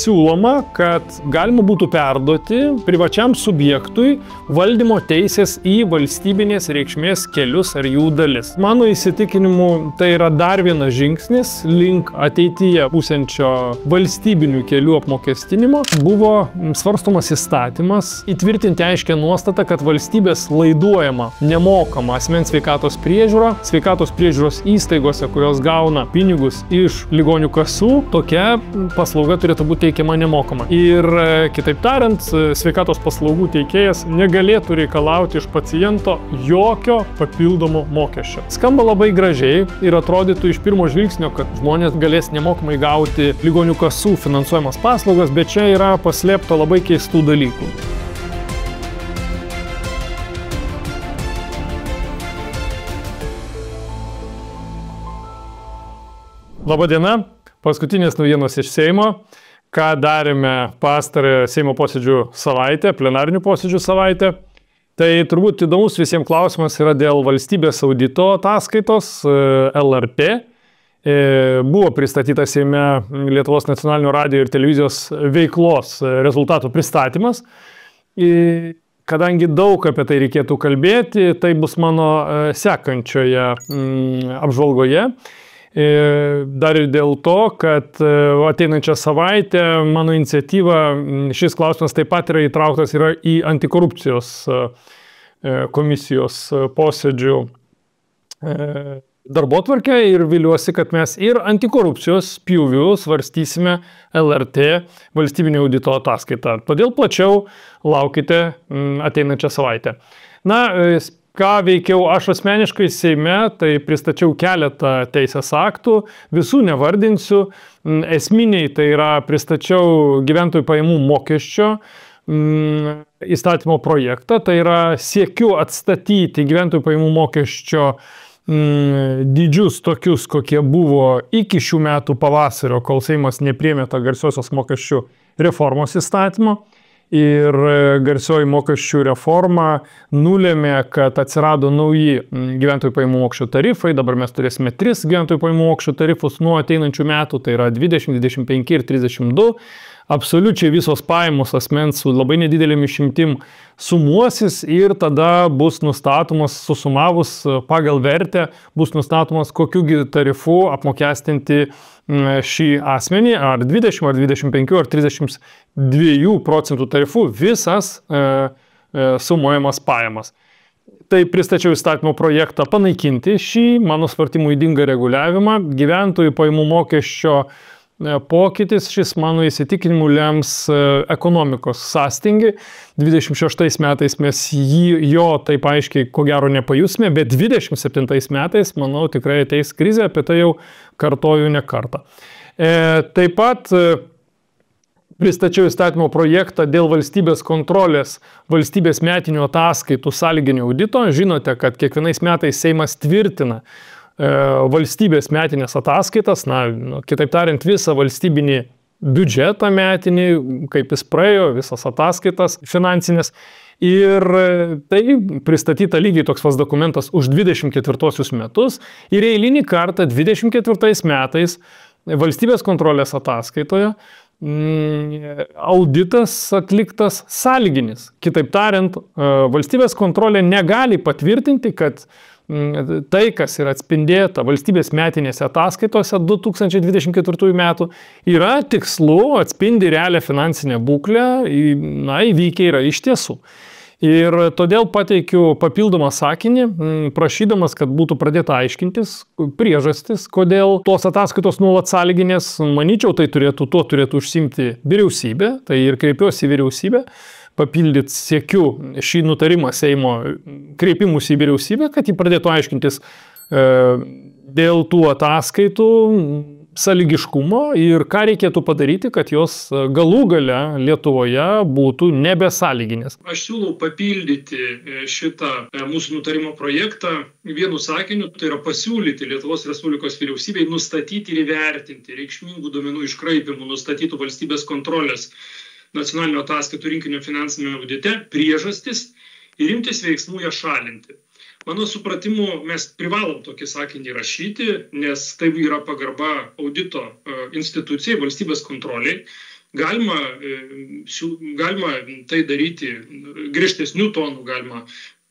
siūloma, kad galima būtų perduoti privačiam subjektui valdymo teisės į valstybinės reikšmės kelius ar jų dalis. Mano įsitikinimu, tai yra dar vienas žingsnis link ateityje būsiančio valstybinių kelių apmokestinimo. Buvo svarstomas įstatymas įtvirtinti aiškią nuostatą, kad valstybės laiduojama nemokama asmens sveikatos priežiūra, sveikatos priežiūros įstaigose, kurios gauna pinigus iš ligonių kasų, tokia paslauga turėtų būti teikiama nemokama. Ir kitaip tariant, sveikatos paslaugų teikėjas negalėtų reikalauti iš paciento jokio papildomo mokesčio. Skamba labai gražiai ir atrodytų iš pirmo žvilgsnio, kad žmonės galės nemokamai gauti ligonių kasų finansuojamas paslaugas, bet čia yra paslėpta labai keistų dalykų. Labadiena, paskutinės naujienos iš Seimo. Ką darėme pastarąją Seimo posėdžių savaitę, plenarinių posėdžių savaitę. Tai turbūt įdomus visiems klausimas yra dėl valstybės audito ataskaitos LRT. Buvo pristatytas Seime Lietuvos nacionalinio radijo ir televizijos veiklos rezultatų pristatymas. Kadangi daug apie tai reikėtų kalbėti, tai bus mano sekančioje apžvalgoje. Dar ir dėl to, kad ateinančią savaitę mano iniciatyva šis klausimas taip pat yra įtrauktas į antikorupcijos komisijos posėdžių darbotvarkę ir viliuosi, kad mes ir antikorupcijos pjūvių svarstysime LRT valstybinio audito ataskaitą. Todėl plačiau laukite ateinančią savaitę. Ką veikiau aš asmeniškai Seime, tai pristačiau keletą teisės aktų, visų nevardinsiu. Esminiai tai yra pristačiau gyventojų pajamų mokesčio įstatymo projektą, tai yra siekiu atstatyti gyventojų pajamų mokesčio dydžius tokius, kokie buvo iki šių metų pavasario, kol Seimas nepriėmė tą garsiosios mokesčių reformos įstatymo. Ir garsioji mokesčių reforma nulėmė, kad atsirado nauji gyventojų pajamų mokesčio tarifai. Dabar mes turėsime 3 gyventojų pajamų mokesčio tarifus nuo ateinančių metų, tai yra 20, 25 ir 32. Absoliučiai visos pajamos asmens su labai nedidelėm išimtim sumuosis ir tada bus nustatomas, susumavus pagal vertę, bus nustatomas kokiu tarifu apmokestinti šį asmenį, ar 20, ar 25, ar 32% tarifų visas sumuojamas pajamas. Tai pristačiau įstatymo projektą panaikinti šį, mano svartymų ydingą reguliavimą. Gyventojų pajamų mokesčio pokytis šis mano įsitikinimu lems ekonomikos sąstingį. 26 metais mes jo taip aiškiai ko gero nepajusime, bet 27 metais, manau, tikrai ateis krizė, apie tai jau kartoju ne kartą. Taip pat pristačiau įstatymo projektą dėl valstybės kontrolės valstybės metinių ataskaitų sąlyginio audito. Žinote, kad kiekvienais metais Seimas tvirtina valstybės metinės ataskaitas, kitaip tariant, visą valstybinį biudžetą metinį, kaip jis praėjo, visas ataskaitas finansinės. Ir tai pristatyta lygiai toks vas dokumentas už 24 metus. Ir eilinį kartą 24 metais valstybės kontrolės ataskaitoje auditas atliktas sąlyginis. Kitaip tariant, valstybės kontrolė negali patvirtinti, kad tai, kas yra atspindėta valstybės metinėse ataskaitose 2024 metų, yra tikslu, atspindi realią finansinę būklę, įvykiai yra iš tiesų. Ir todėl pateikiu papildomą sakinį, prašydamas, kad būtų pradėta aiškintis priežastis, kodėl tos ataskaitos nuolat sąlyginės. Manyčiau, tuo turėtų užsiimti vyriausybė, tai ir kreipiuosi į vyriausybę, papildyti siekiu šį nutarimą Seimo kreipimus į vyriausybę, kad jį pradėtų aiškintis dėl tų ataskaitų sąlygiškumo ir ką reikėtų padaryti, kad jos galų gale Lietuvoje būtų nebesąlyginės. Aš siūlau papildyti šitą mūsų nutarimo projektą vienu sakiniu, tai yra pasiūlyti Lietuvos Respublikos vyriausybei nustatyti ir įvertinti reikšmingų duomenų iškraipimų nustatytų valstybės kontrolės nacionalinio ataskaitų rinkinio finansinėme audite priežastis ir imtis veiksmų ją šalinti. Mano supratimu, mes privalom tokį sakinį rašyti, nes tai yra pagarba audito institucijai, valstybės kontroliai. galima tai daryti griežtesnių tonų, galima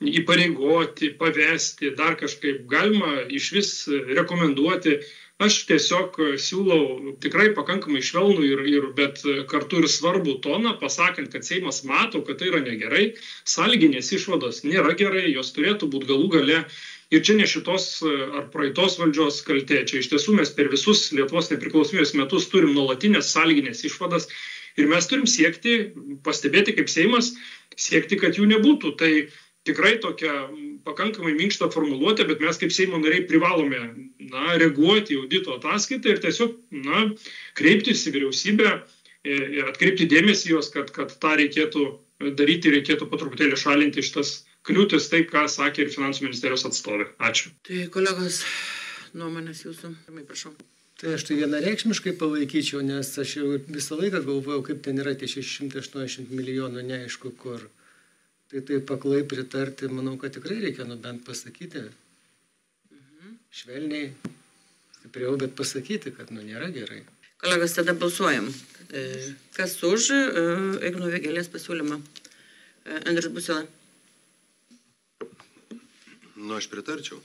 įpareigoti, pavesti, dar kažkaip, galima iš vis rekomenduoti. Aš tiesiog siūlau tikrai pakankamai švelnų bet kartu ir svarbų toną, pasakant, kad Seimas mato, kad tai yra negerai, sąlyginės išvados nėra gerai, jos turėtų būti galų gale. Ir čia ne šitos ar praeitos valdžios kaltė, čia iš tiesų mes per visus Lietuvos nepriklausomybės metus turim nuolatinės sąlyginės išvadas ir mes turim siekti, pastebėti kaip Seimas, siekti, kad jų nebūtų. Tai tikrai tokia pakankamai minkšta formuluotė, bet mes kaip Seimo nariai privalome reaguoti į audito ataskaitą ir tiesiog kreiptis į vyriausybę, atkreipti dėmesį jos, kad tą reikėtų daryti, reikėtų po truputėlį šalinti šitas kliūtis, tai ką sakė ir Finansų ministerijos atstovė. Ačiū. Tai kolegos, nuomonės jūsų, prašau. Tai aš tai vienareikšmiškai palaikyčiau, nes aš jau visą laiką galvojau, kaip ten yra tie 680 milijonų, neaišku kur. Tai taip aklai pritarti, manau, kad tikrai reikia bent pasakyti. Švelniai, stipriau, bet pasakyti, kad nėra gerai. Kolegos, tada balsuojam. Kas už Igno Vėgėlės pasiūlymą? Andrius Busila. Aš pritarčiau.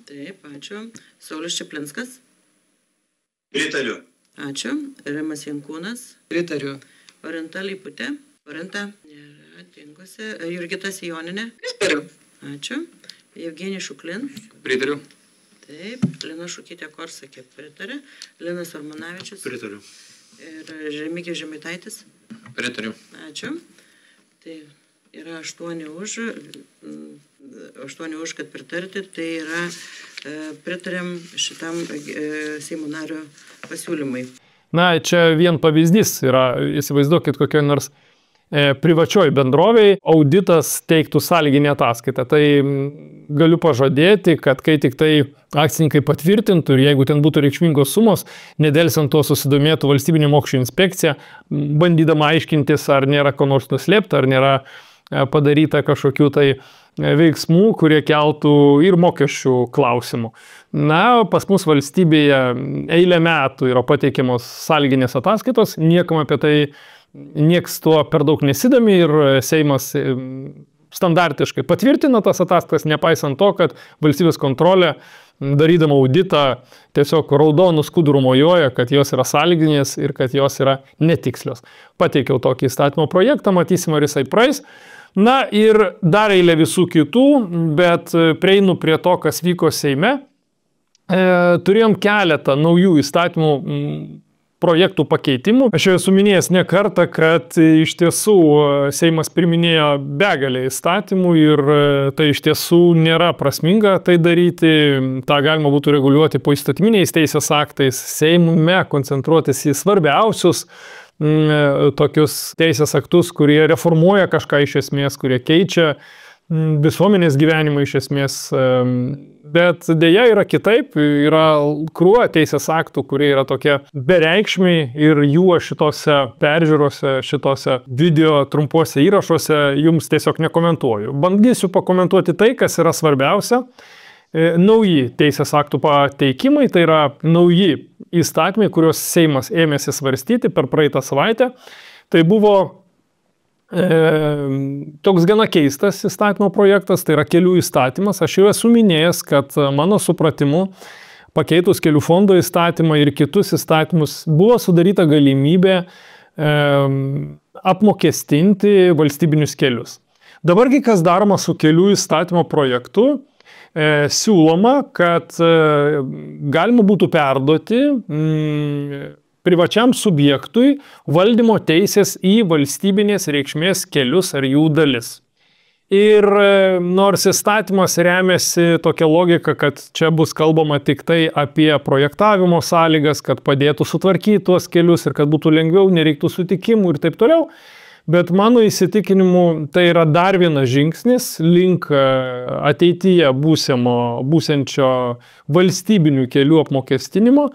Taip, ačiū. Saulius Čaplinskas. Pritariu. Ačiū. Rimas Jankūnas. Pritariu. Orinta Leiputė. Orinta. Dingusi. Jurgita Sijoninė. Pritariu. Ačiū. Evgenijus Šuklin. Pritariu. Taip. Lina Šukytė Korsakė pritarė. Linas Armanavičius. Pritariu. Ir Remigijus Žemaitaitis. Pritariu. Ačiū. Tai yra 8 už, kad pritarti. Tai yra pritarėm šitam Seimo nario pasiūlymai. Na, čia vien pavyzdys yra, įsivaizduokit kokioj nors privačioj bendroviai auditas teiktų sąlyginę ataskaitą. Tai galiu pažadėti, kad kai tik tai akcininkai patvirtintų ir jeigu ten būtų reikšmingos sumos, nedelsiant to susidomėtų Valstybinė mokesčių inspekcija, bandydama aiškintis, ar nėra ko nors nuslėpta, ar nėra padaryta kažkokių tai veiksmų, kurie keltų ir mokesčių klausimų. Na, pas mus valstybėje eilę metų yra pateikiamos sąlyginės ataskaitos, niekam apie tai nieks tuo per daug nesidomi ir Seimas standartiškai patvirtina tas ataskaitas, nepaisant to, kad valstybės kontrolė, darydama auditą, tiesiog raudonų skudurų mojuoja, kad jos yra sąlyginės ir kad jos yra netikslios. Pateikiau tokį įstatymo projektą, matysim, ar jisai praeis. Na ir dar eilė visų kitų, bet prieinu prie to, kas vyko Seime. Turėjom keletą naujų įstatymų projektų pakeitimų. Aš jau esu minėjęs ne kartą, kad iš tiesų Seimas priminėjo begalę įstatymų ir tai iš tiesų nėra prasminga tai daryti. Ta galima būtų reguliuoti po įstatyminiais teisės aktais, Seime koncentruotis į svarbiausius tokius teisės aktus, kurie reformuoja kažką iš esmės, kurie keičia visuomenės gyvenimą iš esmės. Bet dėja yra kitaip, yra krūva teisės aktų, kurie yra tokie bereikšmiai ir jų šitose peržiūrose, šitose video trumpuose įrašuose jums tiesiog nekomentuoju. Bandysiu pakomentuoti tai, kas yra svarbiausia. Nauji teisės aktų pateikimai, tai yra nauji įstatymai, kuriuos Seimas ėmėsi svarstyti per praeitą savaitę. Tai buvo toks gana keistas įstatymo projektas, tai yra kelių įstatymas. Aš jau esu minėjęs, kad mano supratimu, pakeitus kelių fondo įstatymą ir kitus įstatymus, buvo sudaryta galimybė apmokestinti valstybinius kelius. Dabargi kas daroma su kelių įstatymo projektu? Siūloma, kad galima būtų perduoti privačiam subjektui valdymo teisės į valstybinės reikšmės kelius ar jų dalis. Ir nors įstatymas remiasi tokia logika, kad čia bus kalbama tik tai apie projektavimo sąlygas, kad padėtų sutvarkyti tuos kelius ir kad būtų lengviau, nereiktų sutikimų ir taip toliau, bet mano įsitikinimu tai yra dar vienas žingsnis link ateityje būsiančio valstybinių kelių apmokestinimo,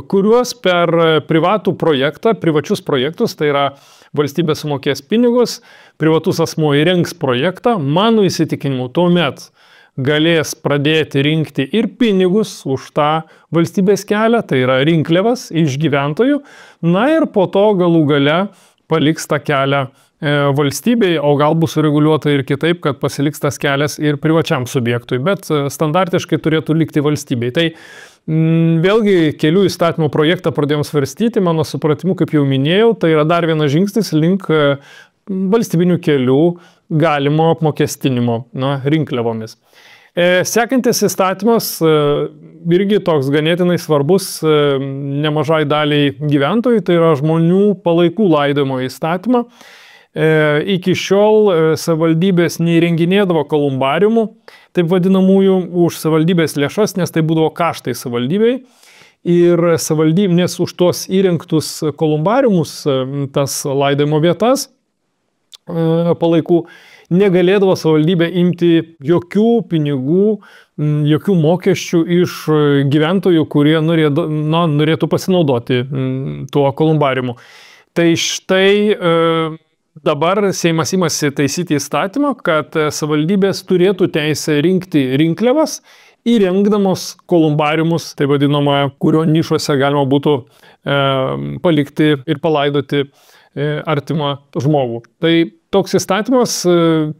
kuriuos per privatų projektą, privačius projektus, tai yra valstybė sumokės pinigus, privatus asmuo įrengs projektą, mano įsitikinimu tuomet galės pradėti rinkti ir pinigus už tą valstybės kelią, tai yra rinkliavas iš gyventojų, na ir po to galų gale paliks tą kelią valstybei, o gal bus sureguliuota ir kitaip, kad pasiliks tas kelias ir privačiam subjektui, bet standartiškai turėtų likti valstybei. Tai vėlgi kelių įstatymų projektą pradėjom svarstyti, mano supratimu, kaip jau minėjau, tai yra dar vienas žingsnis link valstybinių kelių galimo apmokestinimo rinkliavomis. Sekantis įstatymas irgi toks ganėtinai svarbus nemažai daliai gyventojų, tai yra žmonių palaikų laidojimo įstatymą. Iki šiol savivaldybės neįrenginėdavo kolumbariumų, taip vadinamųjų, už savivaldybės lėšas, nes tai būdavo kaštai savivaldybei. Ir savivaldybės už tuos įrengtus kolumbariumus, tas laidojimo vietas palaikų, negalėdavo savivaldybė imti jokių pinigų, jokių mokesčių iš gyventojų, kurie norėtų pasinaudoti tuo kolumbariumu. Tai štai dabar Seimas imasi taisyti įstatymą, kad savivaldybės turėtų teisę rinkti rinkliavas, įrengdamos kolumbariumus, tai vadinama, kurio nišuose galima būtų palikti ir palaidoti artimą žmogų. Tai toks įstatymas,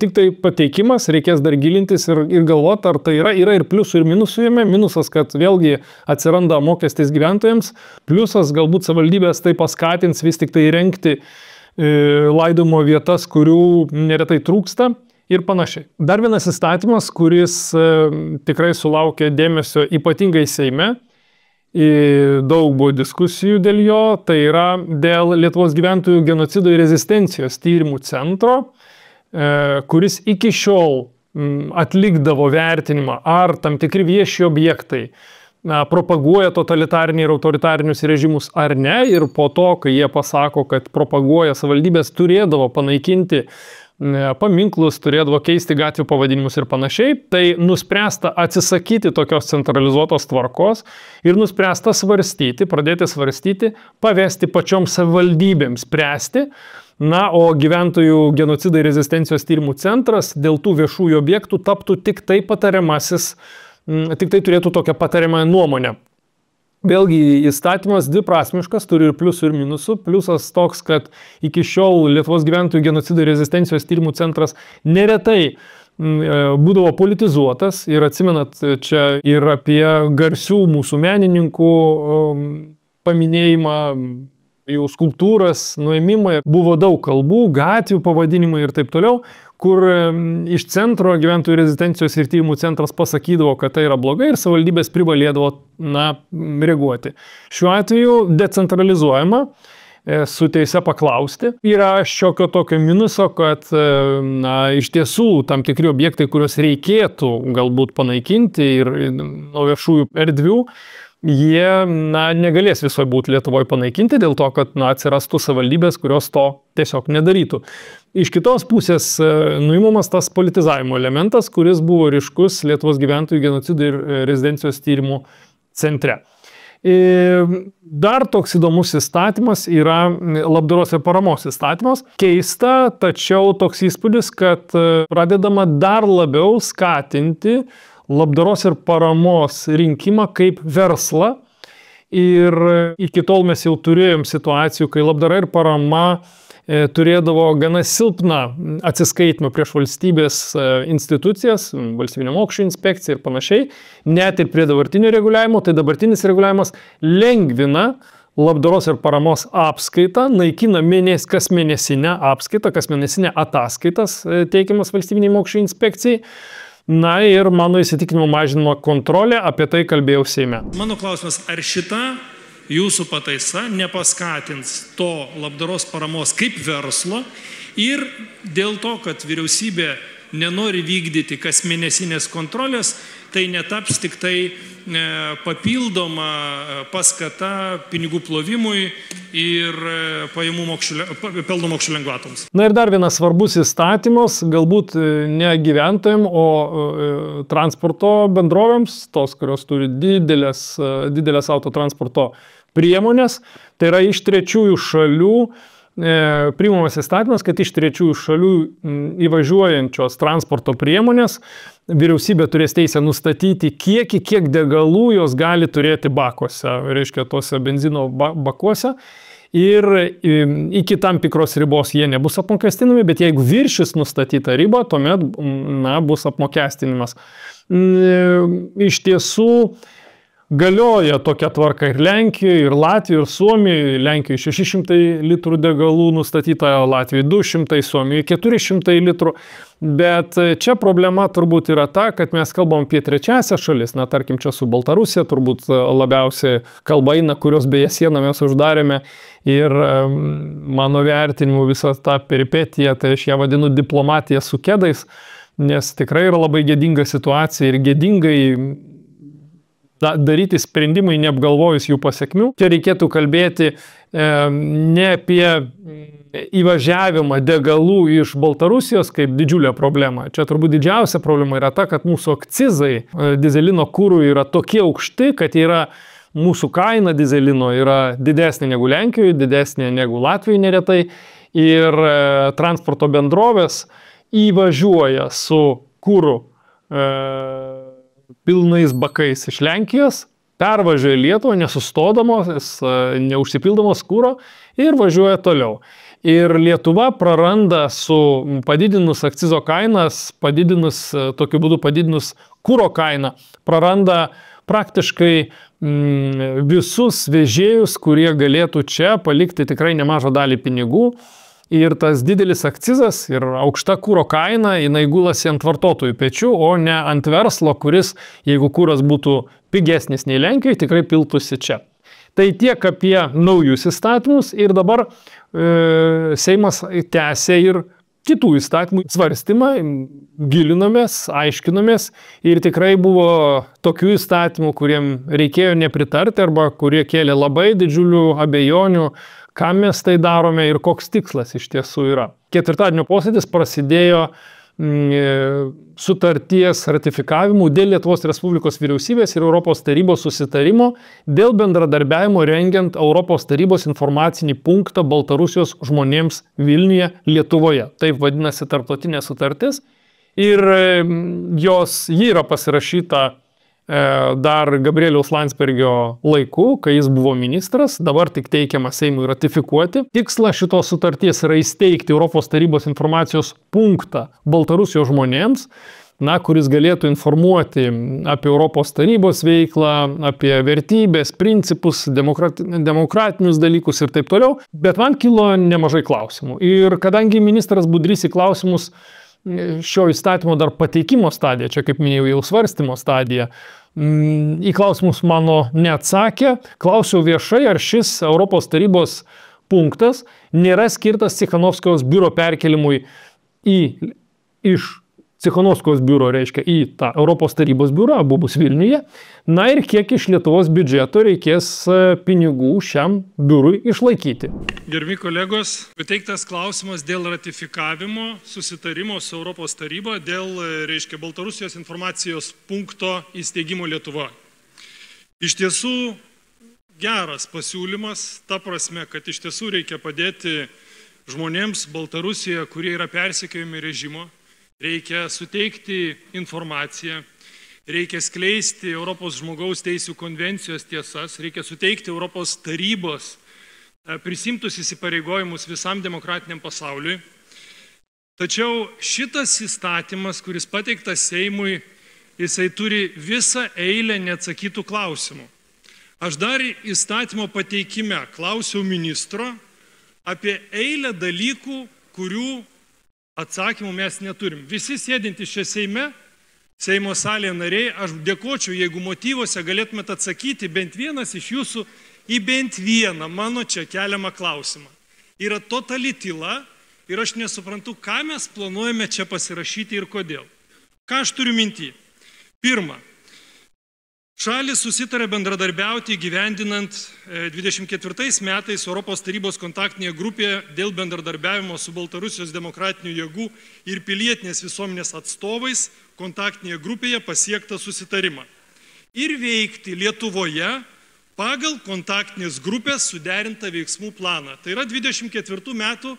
tik tai pateikimas, reikės dar gilintis ir galvoti, ar tai yra ir pliusų ir minusų jame. Minusas, kad vėlgi atsiranda mokestis gyventojams, pliusas galbūt savivaldybės tai paskatins vis tik tai įrengti laidojimo vietas, kurių neretai trūksta ir panašiai. Dar vienas įstatymas, kuris tikrai sulaukė dėmesio ypatingai Seime, daug buvo diskusijų dėl jo, tai yra dėl Lietuvos gyventojų genocido ir rezistencijos tyrimų centro, kuris iki šiol atlikdavo vertinimą, ar tam tikri vieši objektai propaguoja totalitariniai ir autoritarinius režimus ar ne, ir po to, kai jie pasako, kad propaguoja, savivaldybės turėdavo panaikinti paminklus, turėdavo keisti gatvių pavadinimus ir panašiai, tai nuspręsta atsisakyti tokios centralizuotos tvarkos ir nuspręsta pradėti svarstyti, pavesti pačioms savivaldybėms spręsti, o gyventojų genocido ir rezistencijos tyrimų centras dėl tų viešųjų objektų taptų tik tai patariamasis, tik tai turėtų tokią patariamąją nuomonę. Vėlgi įstatymas dviprasmiškas, turi ir pliusų ir minusų. Pliusas toks, kad iki šiol Lietuvos gyventojų genocido ir rezistencijos tyrimų centras neretai būdavo politizuotas ir atsimenat čia ir apie garsių mūsų menininkų paminėjimą, jų skulptūras, nuėmimą. Buvo daug kalbų, gatvių pavadinimai ir taip toliau, kur iš centro gyventojų rezistencijos ir tyrimų centras pasakydavo, kad tai yra blogai ir savivaldybės privalėdavo reaguoti. Šiuo atveju decentralizuojama, su teise paklausti. Yra šiokio tokio minuso, kad iš tiesų tam tikri objektai, kuriuos reikėtų galbūt panaikinti ir nuo viešųjų erdvių, jie negalės visoje būti Lietuvoje panaikinti dėl to, kad atsirastų savivaldybės, kurios to tiesiog nedarytų. Iš kitos pusės nuimamas tas politizavimo elementas, kuris buvo ryškus Lietuvos gyventojų genocido ir rezidencijos tyrimų centre. Dar toks įdomus įstatymas yra labdaros ir paramos įstatymas. Keista, tačiau toks įspūdis, kad pradedama dar labiau skatinti labdaros ir paramos rinkimą kaip verslą. Ir iki tol mes jau turėjom situacijų, kai labdara ir parama turėdavo gana silpną atsiskaitimą prieš valstybės institucijas, valstybinė mokesčių inspekcija ir panašiai, net ir prie dabartinio reguliavimo. Tai dabartinis reguliavimas lengvina labdaros ir paramos apskaitą, naikina kasmėnesinę apskaitą, kasmėnesinę ataskaitas teikiamas valstybiniai mokesčių inspekcijai. Ir mano įsitikinimo mažinimo kontrolė, apie tai kalbėjau Seime. Mano klausimas, ar šita jūsų pataisa nepaskatins to labdaros paramos kaip verslo ir dėl to, kad vyriausybė nenori vykdyti kasmėnesinės kontrolės, tai netaps tik tai papildoma paskata pinigų plovimui ir pelno mokesčių lengvatoms. Ir dar vienas svarbus įstatymas, galbūt ne gyventojams, o transporto bendrovėms, tos, kurios turi didelės autotransporto priemonės, tai yra iš trečiųjų šalių priimamas įstatymas, kad iš trečiųjų šalių įvažiuojančios transporto priemonės vyriausybė turės teisę nustatyti kiek degalų jos gali turėti bakuose, reiškia tose benzino bakuose. Ir iki tam tikros ribos jie nebus apmokestinami, bet jeigu viršys nustatytą ribą, tuomet bus apmokestinimas. Iš tiesų galioja tokia tvarka ir Lenkijoje, ir Latvijoje, ir Suomijoje. Lenkijoje 600 litrų degalų nustatyta, Latvijoje 200, Suomijoje 400 litrų. Bet čia problema turbūt yra ta, kad mes kalbam apie trečiąsias šalis, tarkim čia su Baltarusija, turbūt labiausiai kalba eina, kurios beje sieną mes uždarėme. Ir mano vertinimu visą tą peripetiją, tai aš ją vadinu diplomatija su kedais, nes tikrai yra labai gėdinga situacija ir gėdingai daryti sprendimai neapgalvojus jų pasiekmių. Čia reikėtų kalbėti ne apie įvažiavimą degalų iš Baltarusijos kaip didžiulę problemą. Čia turbūt didžiausia problema yra ta, kad mūsų akcizai dizelino kūrui yra tokie aukšti, kad mūsų kaina dizelino yra didesnė negu Lenkijoje, didesnė negu Latvijoje neretai. Ir transporto bendrovės įvažiuoja su kūru pilnais bakais iš Lenkijos, pervažiuoja Lietuvą nesustodamos, neužsipildamos kūro ir važiuoja toliau. Ir Lietuva praranda su padidinus akcizo kainas, tokiu būdu padidinus kūro kainą, praranda praktiškai visus vežėjus, kurie galėtų čia palikti tikrai nemažą dalį pinigų. Ir tas didelis akcizas ir aukšta kūro kaina, jinai gulasi ant vartotojų pečių, o ne ant verslo, kuris, jeigu kūras būtų pigesnis nei Lenkijoje, tikrai piltųsi čia. Tai tiek apie naujus įstatymus ir dabar Seimas tęsia ir kitų įstatymų svarstymą, gilinomės, aiškinomės ir tikrai buvo tokių įstatymų, kuriem reikėjo nepritarti arba kurie kėlė labai didžiulių abejonių, kam mes tai darome ir koks tikslas iš tiesų yra. Ketvirtadienio posėdis prasidėjo sutarties ratifikavimu dėl Lietuvos Respublikos vyriausybės ir Europos tarybos susitarimo dėl bendradarbiavimo rengiant Europos tarybos informacinį punktą Baltarusijos žmonėms Vilniuje, Lietuvoje. Taip vadinasi tarptautinė sutartis. Ir ji yra pasirašyta dar Gabrieliaus Landsbergio laiku, kai jis buvo ministras, dabar tik teikiama Seimui ratifikuoti. Tikslas šitos sutarties yra įsteigti Europos tarybos informacijos punktą Baltarusijos žmonėms, kuris galėtų informuoti apie Europos tarybos veiklą, apie vertybės, principus, demokratinius dalykus ir taip toliau. Bet man kilo nemažai klausimų. Ir kadangi ministras Budrys į klausimus šio įstatymo dar pateikimo stadija, čia kaip minėjau jau svarstymo stadija, į klausimus mano neatsakė. Klausiau viešai, ar šis Europos tarybos punktas nėra skirtas Cichanovskajos biuro perkelimui iš Cichanovskajos biuro, reiškia, į tą Europos tarybos biurą, abu bus Vilniuje. Ir kiek iš Lietuvos biudžeto reikės pinigų šiam biurui išlaikyti. Gerbiami kolegos, pateiktas klausimas dėl ratifikavimo susitarimo su Europos taryba dėl, reiškia, Baltarusijos informacijos punkto įsteigimo Lietuvoje. Iš tiesų geras pasiūlymas, ta prasme, kad iš tiesų reikia padėti žmonėms Baltarusijoje, kurie yra persekiojami režimo. Reikia suteikti informaciją, reikia skleisti Europos žmogaus teisių konvencijos tiesas, reikia suteikti Europos tarybos prisimtus įsipareigojimus visam demokratiniam pasauliui. Tačiau šitas įstatymas, kuris pateiktas Seimui, jisai turi visą eilę neatsakytų klausimų. Aš dar įstatymo pateikime klausiau ministro apie eilę dalykų, kurių atsakymų mes neturim. Visi sėdintys čia Seime, Seimo salėje nariai, aš dėkočiau, jeigu motyvuose galėtumėt atsakyti bent vienas iš jūsų į bent vieną mano čia keliamą klausimą. Yra totali tyla ir aš nesuprantu, ką mes planuojame čia pasirašyti ir kodėl. Ką aš turiu minty? Pirma, šalis susitarė bendradarbiauti įgyvendinant 24 metais Europos tarybos kontaktinėje grupėje dėl bendradarbiavimo su Baltarusijos demokratinių jėgų ir pilietinės visuomenės atstovais kontaktinėje grupėje pasiektą susitarimą. Ir veikti Lietuvoje pagal kontaktinės grupės suderintą veiksmų planą. Tai yra 24 metų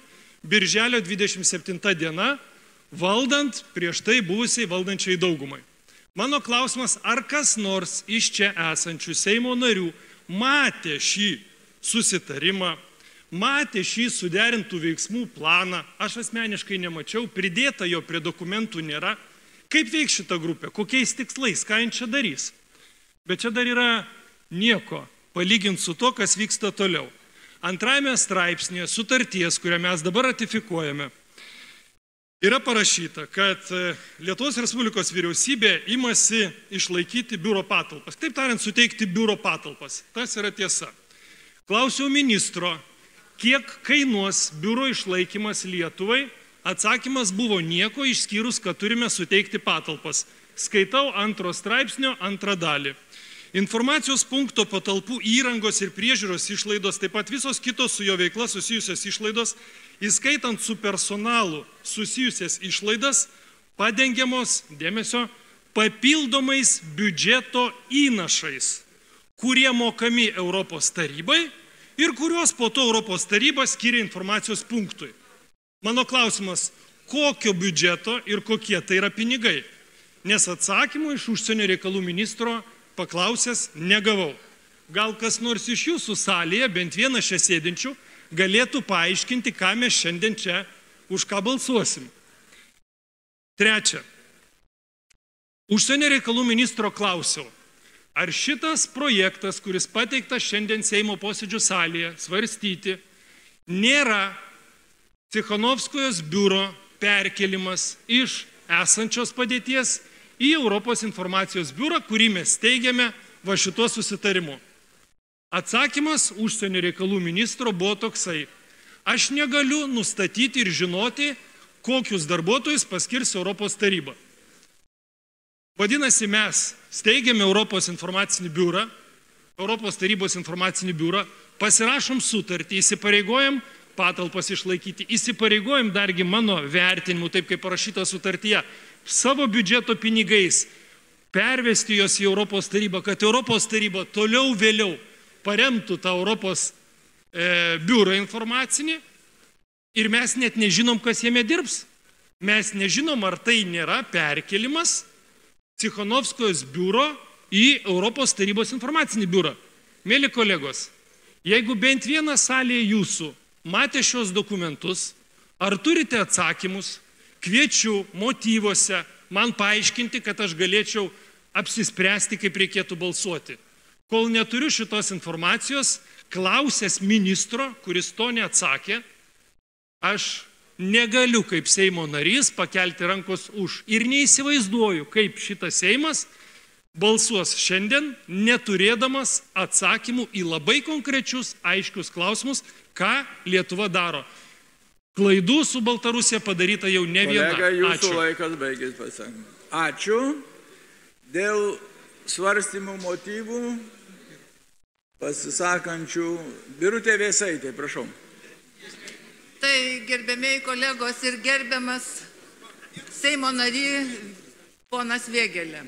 birželio 27 diena, valdant prieš tai buvusiai valdančiai daugumai. Mano klausimas, ar kas nors iš čia esančių Seimo narių matė šį susitarimą, matė šį suderintų veiksmų planą, aš asmeniškai nemačiau, pridėta jo prie dokumentų nėra. Kaip veiks šita grupė, kokiais tikslais, ką jin čia darys? Bet čia dar yra nieko, palyginti su to, kas vyksta toliau. Antrajame straipsnėje sutarties, kurią mes dabar ratifikuojame, yra parašyta, kad Lietuvos Respublikos vyriausybė imasi išlaikyti biuro patalpas. Taip tariant, suteikti biuro patalpas. Tas yra tiesa. Klausiau ministro, kiek kainuos biuro išlaikymas Lietuvai. Atsakymas buvo nieko, išskyrus, kad turime suteikti patalpas. Skaitau 2 straipsnio 2 dalį. Informacijos punkto patalpų įrangos ir priežiūros išlaidos, taip pat visos kitos su jo veikla susijusios išlaidos, įskaitant su personalu susijusias išlaidas, padengiamos, dėmesio, papildomais biudžeto įnašais, kurie mokami Europos tarybai ir kuriuos po to Europos taryba skiria informacijos punktui. Mano klausimas, kokio biudžeto ir kokie tai yra pinigai? Nes atsakymų iš užsienio reikalų ministro paklausęs negavau. Gal kas nors iš jūsų salėje, bent vienas čia sėdinčių, galėtų paaiškinti, ką mes šiandien čia už ką balsuosim. Trečia. Užsienio reikalų ministro klausiau, ar šitas projektas, kuris pateiktas šiandien Seimo posėdžių salėje svarstyti, nėra Cichanovskojos biuro perkelimas iš esančios padėties į Europos informacijos biurą, kurį mes teigiame va šituo susitarimu. Atsakymas užsienio reikalų ministro buvo toksai. Aš negaliu nustatyti ir žinoti, kokius darbuotojus paskirs Europos taryba. Vadinasi, mes steigiame Europos informacinį biurą, Europos tarybos informacinį biurą, pasirašom sutartį, įsipareigojam patalpas išlaikyti, įsipareigojam dargi mano vertinimu, taip kaip parašyta sutartyje, savo biudžeto pinigais pervesti jos į Europos tarybą, kad Europos taryba toliau vėliau paremtų tą Europos biurą informacinį ir mes net nežinom, kas jame dirbs. Mes nežinom, ar tai nėra perkelimas Cichanovskojos biuro į Europos tarybos informacinį biurą. Mėly kolegos, jeigu bent vieną salėje jūsų matė šios dokumentus, ar turite atsakymus, kviečiu motyvuose man paaiškinti, kad aš galėčiau apsispręsti, kaip reikėtų balsuoti. Kol neturiu šitos informacijos, klausęs ministro, kuris to neatsakė, aš negaliu kaip Seimo narys pakelti rankos už. Ir neįsivaizduoju, kaip šitas Seimas balsuos šiandien, neturėdamas atsakymų į labai konkrečius, aiškius klausimus, ką Lietuva daro. Klaidų su Baltarusija padaryta jau ne viena. Kolega, jūsų Ačiū. laikas baigės pasakymą. Ačiū. Dėl svarstymų motyvų pasisakančių Birutė Vėsaitė, prašau. Tai gerbėmiai kolegos ir gerbiamas Seimo nary ponas Vėgėlė.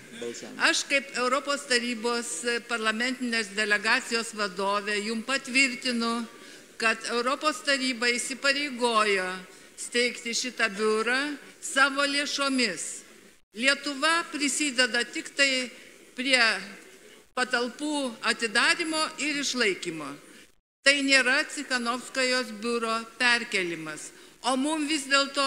Aš kaip Europos tarybos parlamentinės delegacijos vadovė jums patvirtinu, kad Europos taryba įsipareigojo steigti šitą biurą savo lėšomis. Lietuva prisideda tik tai prie patalpų atidarymo ir išlaikymo. Tai nėra Cichanovskojos biuro perkelimas. O mums vis dėlto,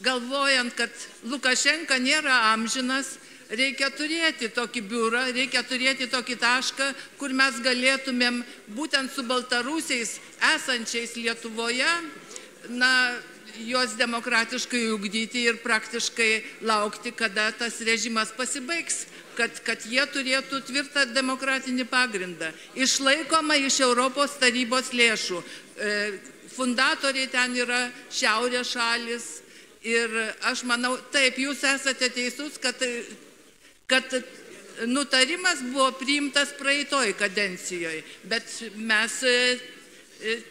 galvojant, kad Lukašenka nėra amžinas, reikia turėti tokį biurą, reikia turėti tokį tašką, kur mes galėtumėm būtent su baltarusiais esančiais Lietuvoje, juos demokratiškai ugdyti ir praktiškai laukti, kada tas režimas pasibaigs, kad jie turėtų tvirtą demokratinį pagrindą. Išlaikoma iš Europos tarybos lėšų. Fundatoriai ten yra šiaurės šalis ir aš manau, taip, jūs esate teisus, kad nutarimas buvo priimtas praeitoj kadencijoje, bet mes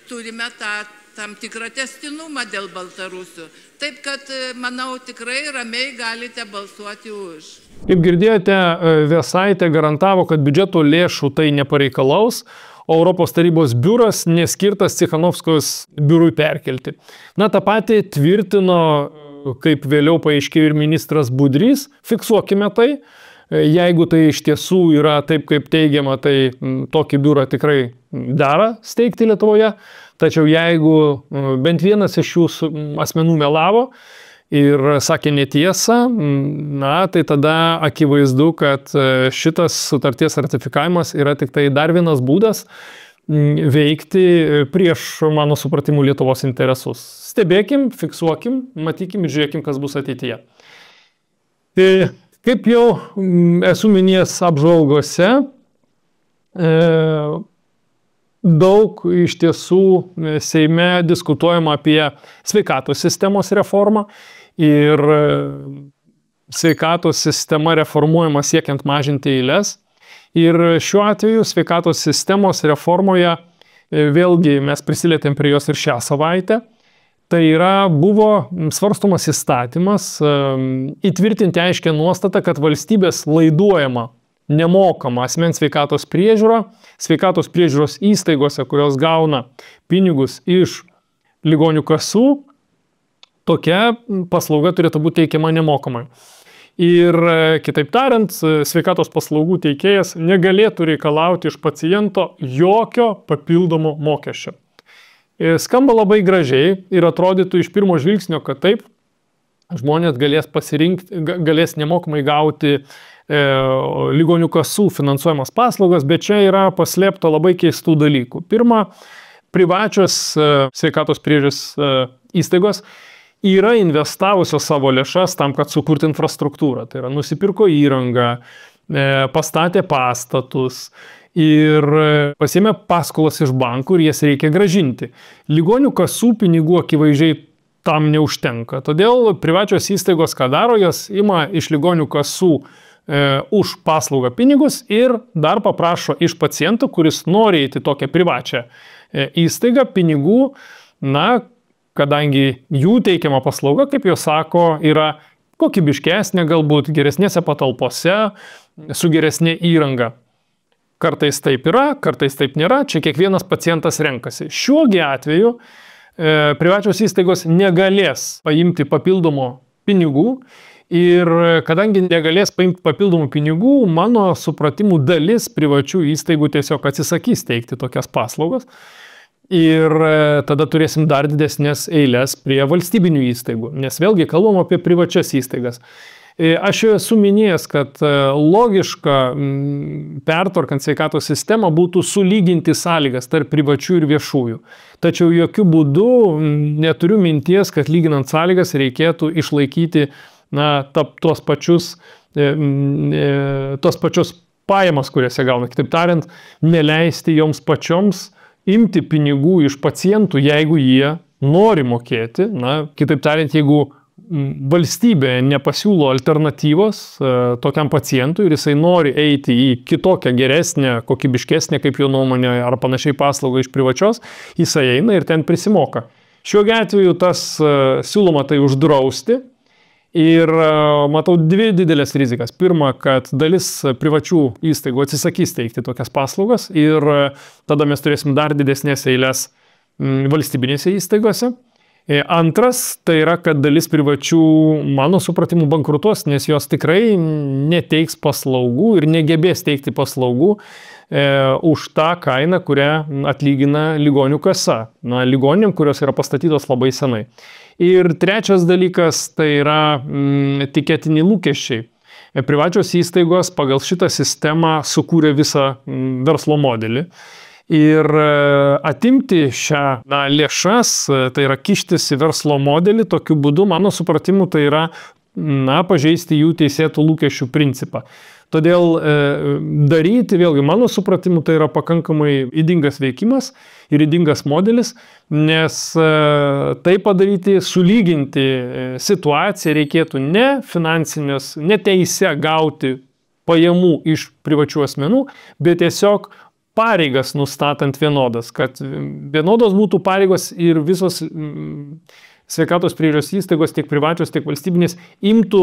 turime tą tam tikrą testinumą dėl baltarusių. Taip, kad, manau, tikrai ramiai galite balsuoti už. Kaip girdėjote, Vėsaitė garantavo, kad biudžeto lėšų tai nepareikalaus, o Europos tarybos biuras neskirtas Cichanovskos biurui perkelti. Na, tą patį tvirtino, kaip vėliau paaiškėjo ir ministras Budrys, fiksuokime tai. Jeigu tai iš tiesų yra taip, kaip teigiama, tai tokį biurą tikrai dera steigti Lietuvoje. Tačiau jeigu bent vienas iš šių asmenų melavo ir sakė netiesą, na, tai tada akivaizdu, kad šitas sutarties ratifikavimas yra tik tai dar vienas būdas veikti prieš, mano supratimu, Lietuvos interesus. Stebėkim, fiksuokim, matykim ir žiūrėkim, kas bus ateityje. Kaip jau esu minėjęs apžvalgose, daug iš tiesų Seime diskutuojama apie sveikatos sistemos reformą ir sveikatos sistema reformuojama siekiant mažinti eiles. Ir šiuo atveju sveikatos sistemos reformoje, vėlgi mes prisilietėm prie jos ir šią savaitę, tai yra, buvo svarstomas įstatymas įtvirtinti aiškę nuostatą, kad valstybės laiduojama nemokama asmens sveikatos priežiūros įstaigose, kurios gauna pinigus iš ligonių kasų, tokia paslauga turėtų būti teikiama nemokamai. Ir kitaip tariant, sveikatos paslaugų teikėjas negalėtų reikalauti iš paciento jokio papildomo mokesčio. Skamba labai gražiai ir atrodytų iš pirmo žvilgsnio, kad taip, žmonės galės nemokamai gauti ligonių kasų finansuojamas paslaugas, bet čia yra paslėpta labai keistų dalykų. Pirma, privačios sveikatos priežiūros įstaigos yra investavusios savo lėšas tam, kad sukurti infrastruktūrą. Tai yra nusipirko įrangą, pastatė pastatus ir pasiėmė paskolas iš bankų ir jas reikia gražinti. Ligonių kasų pinigų akivaizdžiai tam neužtenka. Todėl privačios įstaigos, ką daro, jos ima iš ligonių kasų už paslaugą pinigus ir dar paprašo iš pacientų, kuris nori eiti tokią privačią įstaigą, pinigų, na, kadangi jų teikiama paslauga, kaip jos sako, yra kokybiškesnė, galbūt geresnėse patalpose, su geresnė įranga. Kartais taip yra, kartais taip nėra, čia kiekvienas pacientas renkasi. Šiuogi atveju privačios įstaigos negalės paimti papildomų pinigų ir kadangi negalės paimti papildomų pinigų, mano supratimų dalis privačių įstaigų tiesiog atsisakys teikti tokias paslaugas ir tada turėsim dar didesnės eilės prie valstybinių įstaigų, nes vėlgi kalbam apie privačias įstaigas. Aš jau esu minėjęs, kad logiška pertvarkant sveikatos sistemą būtų sulyginti sąlygas tarp privačių ir viešųjų. Tačiau jokių būdų neturiu minties, kad lyginant sąlygas reikėtų išlaikyti tos pačius pajamas, kurias jie gauna. Kitaip tariant, neleisti joms pačioms imti pinigų iš pacientų, jeigu jie nori mokėti. Kitaip tariant, jeigu valstybė nepasiūlo alternatyvos tokiam pacientui ir jisai nori eiti į kitokią, geresnę, kokybiškesnę, kaip jo nuomonė, ar panašiai paslaugą iš privačios, jisai eina ir ten prisimoka. Šiuo atveju tas siūloma tai uždrausti ir matau dvi didelės rizikas. Pirma, kad dalis privačių įstaigų atsisakys teikti tokias paslaugas ir tada mes turėsim dar didesnės eilės valstybinėse įstaigose. Antras, tai yra, kad dalis privačių, mano supratimu, bankrutuos, nes jos tikrai neteiks paslaugų ir negebės teikti paslaugų už tą kainą, kurią atlygina ligonių kasa. Ligoninėm, kurios yra pastatytos labai senai. Ir trečias dalykas, tai yra tikėtini lūkesčiai. Privačios įstaigos pagal šitą sistemą sukūrė visą verslo modelį. Ir atimti šią lėšas, tai yra kištis į verslo modelį, tokiu būdu, mano supratimu, tai yra pažeisti jų teisėtų lūkesčių principą. Todėl daryti, vėlgi, mano supratimu, tai yra pakankamai ydingas veikimas ir ydingas modelis, nes tai padaryti, sulyginti situaciją reikėtų ne finansinės, ne teisę gauti pajamų iš privačių asmenų, bet tiesiog pareigas nustatant vienodas, kad vienodos būtų pareigos ir visos sveikatos priežiūros įstaigos, tiek privačios, tiek valstybinės, imtų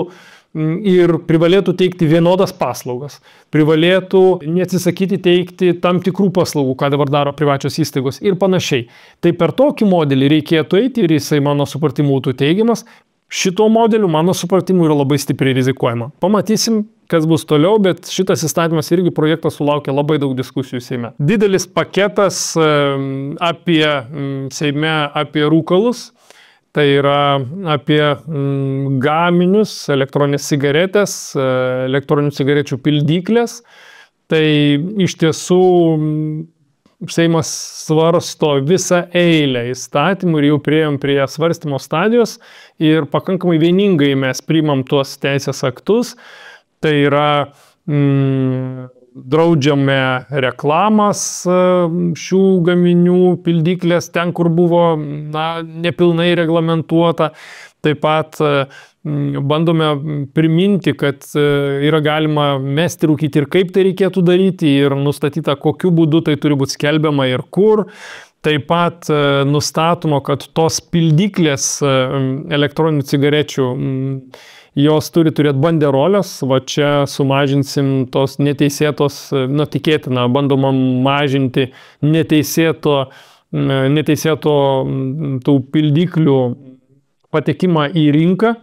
ir privalėtų teikti vienodas paslaugas, privalėtų neatsisakyti teikti tam tikrų paslaugų, ką dabar daro privačios įstaigos ir panašiai. Tai per tokį modelį reikėtų eiti ir jisai mano supratimu būtų teigiamas. Šito modeliu mano supratimu yra labai stipriai rizikuojama. Pamatysim, kas bus toliau, bet šitas įstatymas irgi projektas sulaukia labai daug diskusijų Seime. Didelis paketas Seime apie rūkalus. Tai yra apie gaminius, elektroninės cigaretės, elektroninių cigarečių pildyklės. Tai iš tiesų Seimas svarsto visą eilę įstatymų ir jau priėjom prie svarstymo stadijos ir pakankamai vieningai mes priimam tuos teisės aktus. Tai yra draudžiame reklamas šių gaminių pildyklės ten, kur buvo nepilnai reglamentuota. Taip pat bandome priminti, kad yra galima mesti rūkyti ir kaip tai reikėtų daryti ir nustatyta, kokiu būdu tai turi būti skelbiama ir kur. Taip pat nustatoma, kad tos pildyklės elektroninių cigarečių jos turi turėti banderolės, va čia sumažinsim tos neteisėtos, tikėtina, bandoma mažinti neteisėto tų pildyklių patekimą į rinką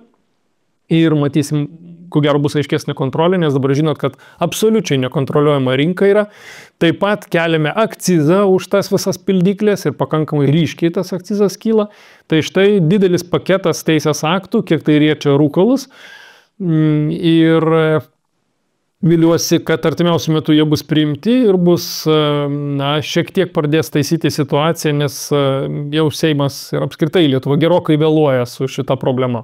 ir matysim, ko gero bus aiškesnė kontrolė, nes dabar žinot, kad absoliučiai nekontroliuojama rinka yra. Taip pat keliame akcizą už tas visas pildyklės ir pakankamai ryškiai tas akcizas kyla. Tai štai didelis paketas teisės aktų, kiek tai riečia rūkalus. Ir viliuosi, kad artimiausiu metu jie bus priimti ir bus, šiek tiek pradės taisyti situaciją, nes jau Seimas ir apskritai Lietuva gerokai vėluoja su šita problema.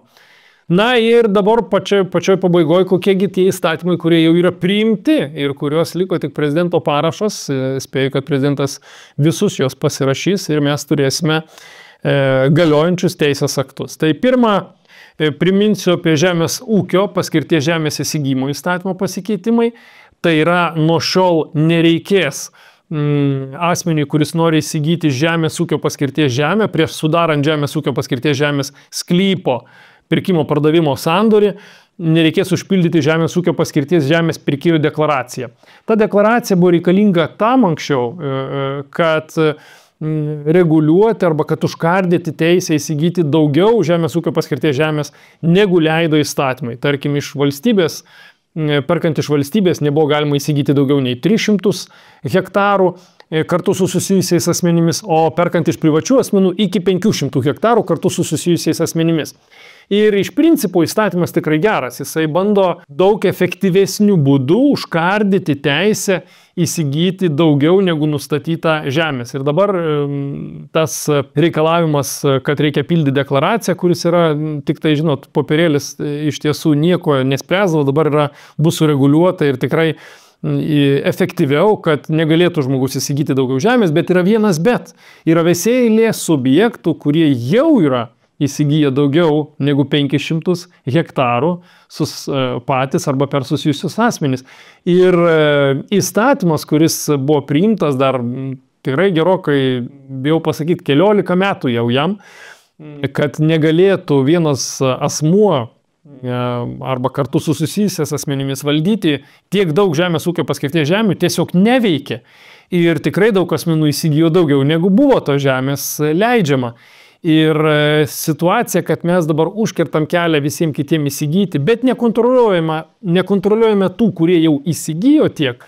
Ir dabar pačioj pabaigoje, kokiegi tie įstatymai, kurie jau yra priimti ir kuriuos liko tik prezidento parašas. Spėju, kad prezidentas visus jos pasirašys ir mes turėsime galiojančius teisės aktus. Tai pirma, priminsiu apie žemės ūkio paskirties žemės įsigymo įstatymo pasikeitimai. Tai yra, nuo šiol nereikės asmeniui, kuris nori įsigyti žemės ūkio paskirties žemę, prieš sudarant žemės ūkio paskirties žemės sklypo pirkimo pardavimo sandorį, nereikės užpildyti žemės ūkio paskirties žemės pirkėjo deklaraciją. Ta deklaracija buvo reikalinga tam anksčiau, kad reguliuoti arba kad užkardyti teisę įsigyti daugiau žemės ūkio paskirties žemės, negu leido įstatymai. Tarkim, perkant iš valstybės nebuvo galima įsigyti daugiau nei 300 hektarų kartu su susijusiais asmenimis, o perkant iš privačių asmenų iki 500 hektarų kartu su susijusiais asmenimis. Ir iš principo įstatymas tikrai geras. Jisai bando daug efektyvesnių būdų užkardyti teisę įsigyti daugiau negu nustatyta žemės. Ir dabar tas reikalavimas, kad reikia pildyti deklaraciją, kuris yra tik tai, žinot, popierėlis iš tiesų nieko nespręsdavo, dabar bus sureguliuota ir tikrai efektyviau, kad negalėtų žmogus įsigyti daugiau žemės, bet yra vienas bet. Yra visi eilė subjektų, kurie jau yra įsigyja daugiau negu 500 hektarų patys arba per susijusius asmenys. Ir įstatymas, kuris buvo priimtas dar tikrai gerokai, bijau pasakyti, 14 metų jau jam, kad negalėtų vienas asmuo arba kartu su susijusiais asmenimis valdyti tiek daug žemės ūkio paskirties žemių, tiesiog neveikia. Ir tikrai daug asmenų įsigijo daugiau negu buvo to žemės leidžiama. Ir situacija, kad mes dabar užkertam kelią visiems kitiems įsigyti, bet nekontroliuojame tų, kurie jau įsigijo tiek,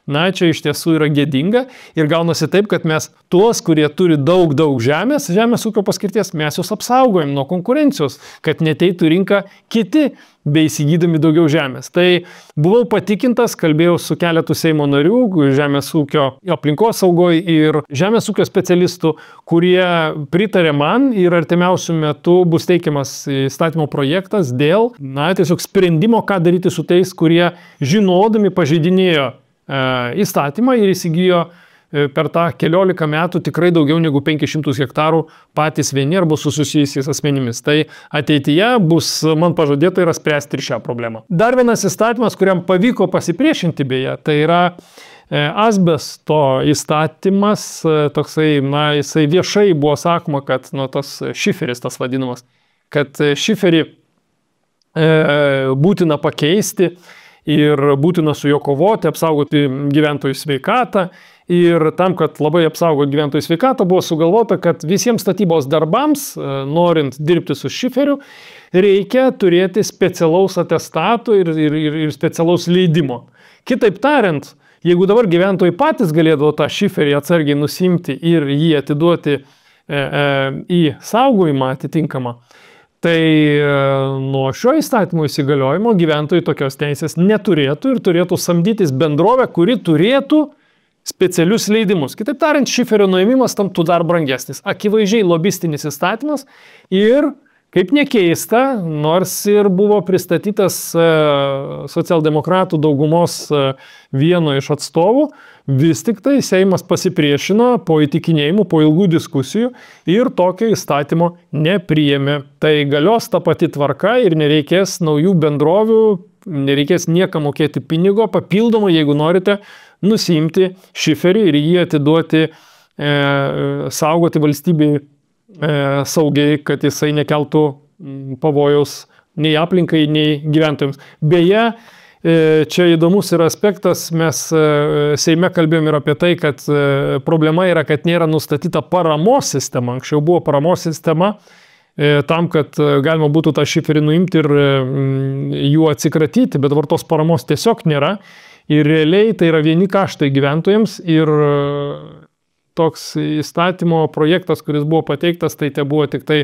čia iš tiesų yra gėdinga ir gaunasi taip, kad mes tuos, kurie turi daug žemės ūkio paskirties, mes juos apsaugojam nuo konkurencijos, kad neteitų rinką kiti, bei įsigydami daugiau žemės. Tai buvau patikintas, kalbėjau su keletu Seimo narių, žemės ūkio aplinkos saugoje ir žemės ūkio specialistų, kurie pritarė man ir artimiausių metų bus teikiamas įstatymo projektas dėl, tiesiog sprendimo, ką daryti su tais, kurie žinodami pažeidinėjo įstatymą ir įsigijo per tą 14 metų tikrai daugiau negu 500 hektarų patys vieni arba su susijusiais asmenimis. Tai ateityje bus, man pažadėta, yra spręsti ir šią problemą. Dar vienas įstatymas, kuriam pavyko pasipriešinti beje, tai yra Asbesto įstatymas, toksai, jisai viešai buvo sakoma, kad tas šiferis tas vadinamas, kad šiferį būtina pakeisti ir būtina su juo kovoti, apsaugoti gyventojų sveikatą. Ir tam, kad labai apsaugoti gyventojų sveikatą, buvo sugalvota, kad visiems statybos darbams, norint dirbti su šiferiu, reikia turėti specialaus atestato ir specialaus leidimo. Kitaip tariant, jeigu dabar gyventojai patys galėdavo tą šiferį atsargiai nusimti ir jį atiduoti į saugojimą atitinkamą, tai nuo šio įstatymo įsigaliojimo gyventojai tokios teisės neturėtų ir turėtų samdytis bendrovę, kuri turėtų specialius leidimus. Kitaip tariant, šiferio nuėmimas tamtų dar brangesnis. Akivaizdžiai lobistinis įstatymas ir, kaip nekeista, nors ir buvo pristatytas socialdemokratų daugumos vieno iš atstovų, vis tik tai Seimas pasipriešino po įtikinėjimų, po ilgų diskusijų ir tokio įstatymo nepriėmė. Tai galios ta pati tvarka ir nereikės naujų bendrovių, nereikės niekam mokėti pinigo papildomai, jeigu norite nusiimti šiferį ir jį atiduoti, saugoti valstybei saugiai, kad jisai nekeltų pavojaus nei aplinkai, nei gyventojams. Beje, čia įdomus yra aspektas, mes Seime kalbėjom ir apie tai, kad problema yra, kad nėra nustatyta paramos sistema. Anksčiau buvo paramos sistema tam, kad galima būtų tą šiferį nuimti ir jų atsikratyti, bet dabar tos paramos tiesiog nėra. Ir realiai tai yra vieni kaštai gyventojams ir toks įstatymo projektas, kuris buvo pateiktas, tai te buvo tik tai,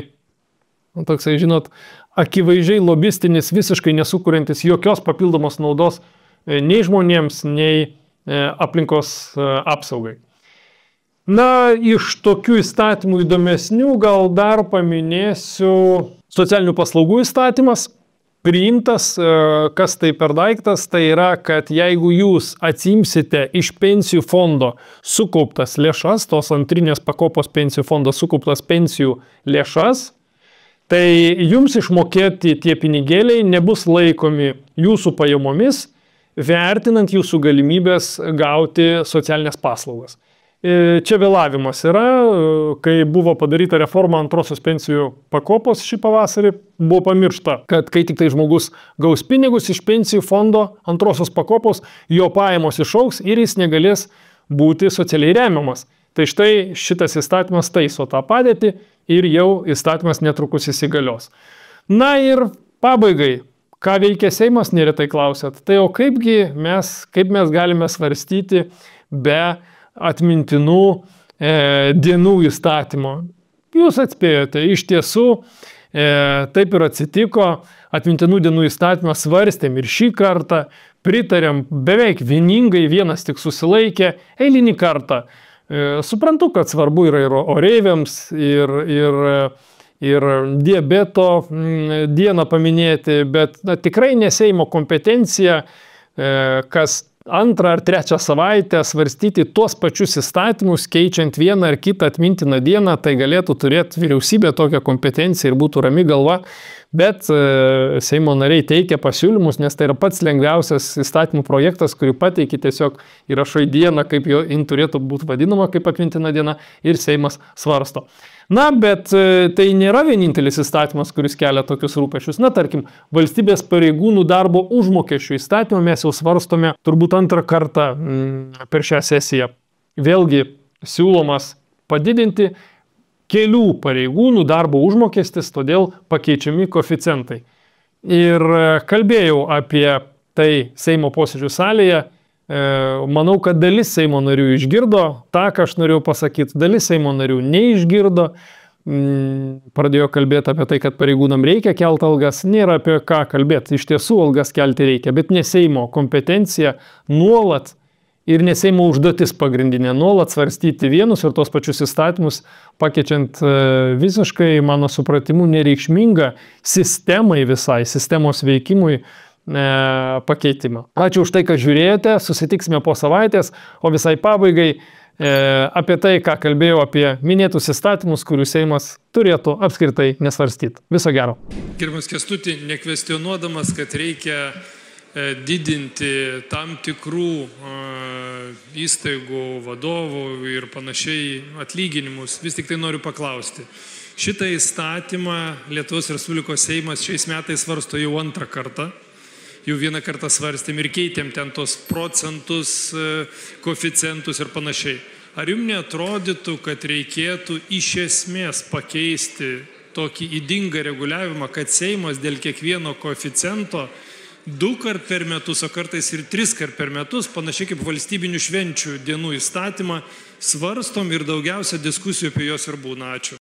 toksai, žinot, akivaizdžiai lobistinis, visiškai nesukuriantis jokios papildomos naudos nei žmonėms, nei aplinkos apsaugai. Na, iš tokių įstatymų įdomesnių gal dar paminėsiu socialinių paslaugų įstatymas. Priimtas, kas tai per daiktas, tai yra, kad jeigu jūs atsimsite iš pensijų fondo sukauptas lėšas, tos antrinės pakopos pensijų fondo sukauptas pensijų lėšas, tai jums išmokėti tie pinigėliai nebus laikomi jūsų pajamomis, vertinant jūsų galimybės gauti socialinės paslaugas. Čia vėlavimas yra, kai buvo padaryta reforma antrosios pensijų pakopos šį pavasarį, buvo pamiršta, kad kai tik tai žmogus gaus pinigus iš pensijų fondo antrosios pakopos, jo pajamos išaugs ir jis negalės būti socialiai remiamas. Tai štai šitas įstatymas taiso tą padėtį ir jau įstatymas netrukus įsigalios. Na ir pabaigai, ką veikia Seimas, neretai klausėt. Tai o kaip mes galime svarstyti be atmintinų dienų įstatymo. Jūs atspėjote, iš tiesų taip ir atsitiko, atmintinų dienų įstatymą svarstėm ir šį kartą, pritarėm beveik vieningai, vienas tik susilaikė, eilinį kartą. Suprantu, kad svarbu yra ir oreiviams, ir diabeto dieną paminėti, bet tikrai ne Seimo kompetencija, kas antrą ar trečią savaitę svarstyti tuos pačius įstatymus, keičiant vieną ar kitą atmintiną dieną, tai galėtų turėti vyriausybė tokią kompetenciją ir būtų rami galva, bet Seimo nariai teikia pasiūlymus, nes tai yra pats lengviausias įstatymų projektas, kurį pateikia tiesiog įrašai dieną, kaip jo turėtų būti vadinama kaip atmintina diena ir Seimas svarsto. Na, bet tai nėra vienintelis įstatymas, kuris kelia tokius rūpešius. Na, tarkim, valstybės pareigūnų darbo užmokesčių įstatymą mes jau svarstome turbūt antrą kartą per šią sesiją. Vėlgi siūlomas padidinti kelių pareigūnų darbo užmokestis, todėl pakeičiami koeficientai. Ir kalbėjau apie tai Seimo posėdžių salėje. Manau, kad dalis Seimo narių išgirdo tą, ką aš norėjau pasakyti, dalis Seimo narių neišgirdo, pradėjo kalbėti apie tai, kad pareigūnam reikia kelti algas, nėra apie ką kalbėti, iš tiesų algas kelti reikia, bet ne Seimo kompetencija nuolat ir ne Seimo užduotis pagrindinė, nuolat svarstyti vienus ir tos pačius įstatymus, pakeičiant visiškai, mano supratimu, nereikšmingą sistemai visai, sistemos veikimui pakeitimą. Ačiū už tai, kad žiūrėjote, susitiksime po savaitės, o visai pabaigai apie tai, ką kalbėjau apie minėtus įstatymus, kurių Seimas turėtų apskritai nesvarstyti. Viso gero. Gerbiamas Kęstuti, nekvestionuodamas, kad reikia didinti tam tikrų įstaigų vadovų ir panašiai atlyginimus. Vis tik tai noriu paklausti. Šitą įstatymą Lietuvos Respublikos Seimas šiais metais svarsto jau antrą kartą. Jau vieną kartą svarstėm ir keitėm ten tos procentus, koeficientus ir panašiai. Ar jums neatrodytų, kad reikėtų iš esmės pakeisti tokį ydingą reguliavimą, kad Seimas dėl kiekvieno koeficiento 2 kart per metus, o kartais ir 3 kart per metus, panašiai kaip valstybinių švenčių dienų įstatymą, svarstom ir daugiausia diskusijų apie juos ir būna. Ačiū.